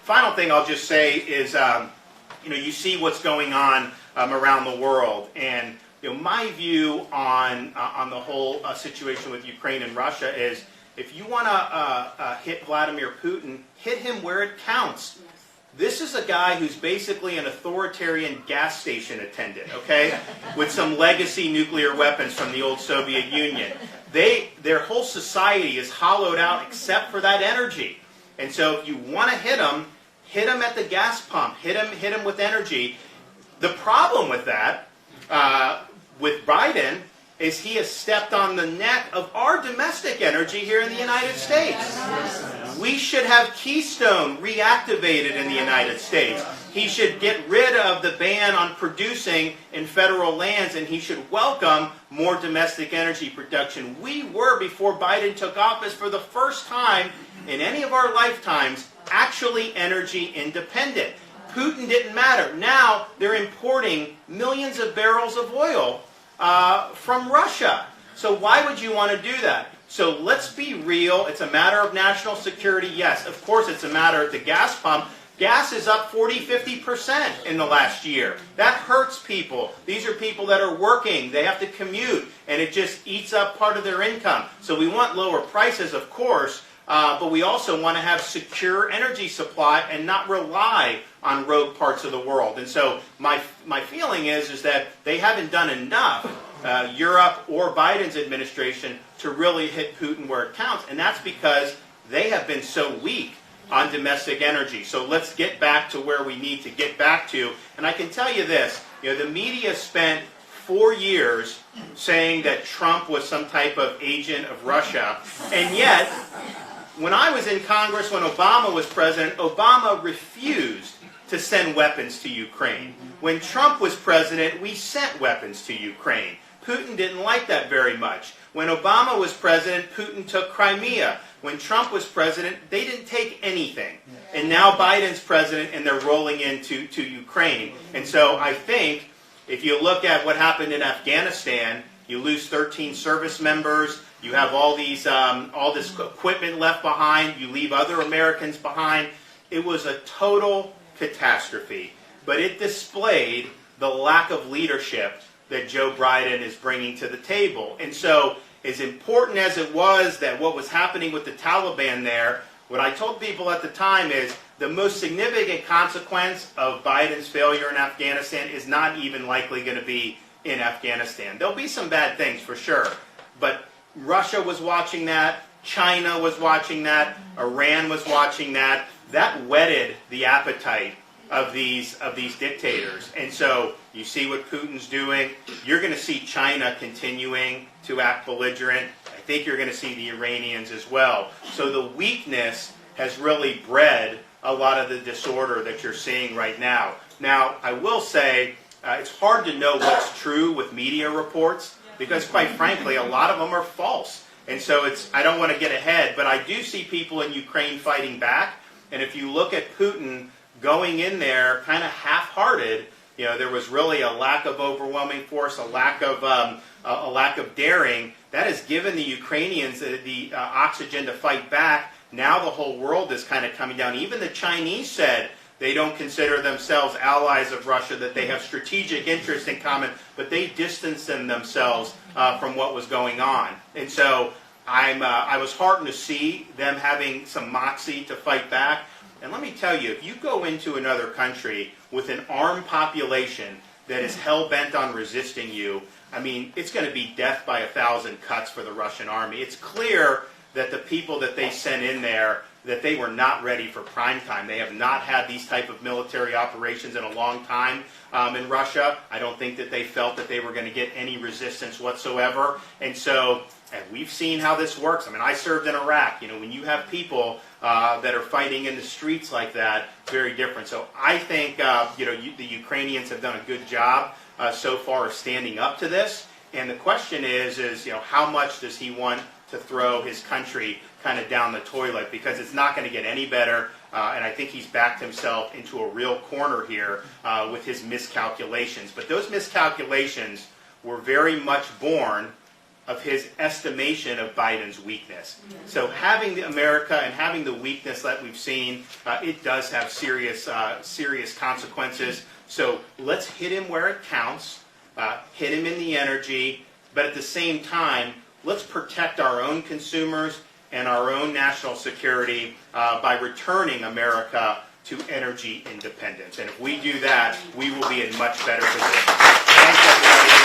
final thing I'll just say is, you see what's going on around the world, and my view on the whole situation with Ukraine and Russia is, if you want to hit Vladimir Putin, hit him where it counts. This is a guy who's basically an authoritarian gas station attendant, okay, with some legacy nuclear weapons from the old Soviet Union. Their whole society is hollowed out except for that energy. And so if you want to hit him at the gas pump, hit him with energy. The problem with that, with Biden, is he has stepped on the neck of our domestic energy here in the United States. We should have Keystone reactivated in the United States. He should get rid of the ban on producing in federal lands, and he should welcome more domestic energy production. We were, before Biden took office, for the first time in any of our lifetimes, actually energy independent. Putin didn't matter. Now they're importing millions of barrels of oil from Russia. So why would you want to do that? So let's be real. It's a matter of national security. Yes, of course it's a matter at the gas pump. Gas is up 40-50% in the last year. That hurts people. These are people that are working. They have to commute, and it just eats up part of their income. So we want lower prices, of course, but we also want to have secure energy supply and not rely on rogue parts of the world. And so my feeling is that they haven't done enough, Europe or Biden's administration, to really hit Putin where it counts. And that's because they have been so weak on domestic energy. So let's get back to where we need to get back to. And I can tell you this, the media spent 4 years saying that Trump was some type of agent of Russia, and yet when I was in Congress, when Obama was president, Obama refused to send weapons to Ukraine. When Trump was president, we sent weapons to Ukraine. Putin didn't like that very much. When Obama was president, Putin took Crimea. When Trump was president, they didn't take anything. And now Biden's president, and they're rolling into Ukraine. And so I think if you look at what happened in Afghanistan, you lose 13 service members. You have all this equipment left behind. You leave other Americans behind. It was a total catastrophe. But it displayed the lack of leadership that Joe Biden is bringing to the table. And so, as important as it was that what was happening with the Taliban there, what I told people at the time is the most significant consequence of Biden's failure in Afghanistan is not even likely going to be in Afghanistan. There'll be some bad things for sure, but Russia was watching that, China was watching that, Iran was watching that. That whetted the appetite of these dictators. And so you see what Putin's doing. You're going to see China continuing to act belligerent. I think you're going to see the Iranians as well. So the weakness has really bred a lot of the disorder that you're seeing right now. Now, I will say it's hard to know what's true with media reports because, quite frankly, a lot of them are false. And so I don't want to get ahead, but I do see people in Ukraine fighting back. And if you look at Putin going in there kind of half-hearted, there was really a lack of overwhelming force, a lack of daring. That has given the Ukrainians the oxygen to fight back. Now the whole world is kind of coming down. Even the Chinese said they don't consider themselves allies of Russia, that they have strategic interests in common, but they distanced themselves from what was going on. And so I was heartened to see them having some moxie to fight back. And let me tell you, if you go into another country with an armed population that is hell-bent on resisting you, I mean, it's going to be death by 1,000 cuts for the Russian army. It's clear that the people that they sent in there, that they were not ready for prime time. They have not had these type of military operations in a long time in Russia. I don't think that they felt that they were going to get any resistance whatsoever. And so, and we've seen how this works. I mean, I served in Iraq. When you have people that are fighting in the streets like that, very different. So I think the Ukrainians have done a good job so far of standing up to this. And the question is how much does he want to throw his country kind of down the toilet, because it's not going to get any better, and I think he's backed himself into a real corner here with his miscalculations. But those miscalculations were very much born of his estimation of Biden's weakness. So having America and having the weakness that we've seen, it does have serious consequences. So let's hit him where it counts, hit him in the energy, but at the same time, let's protect our own consumers and our own national security by returning America to energy independence. And if we do that, we will be in much better position. Thanks, everybody.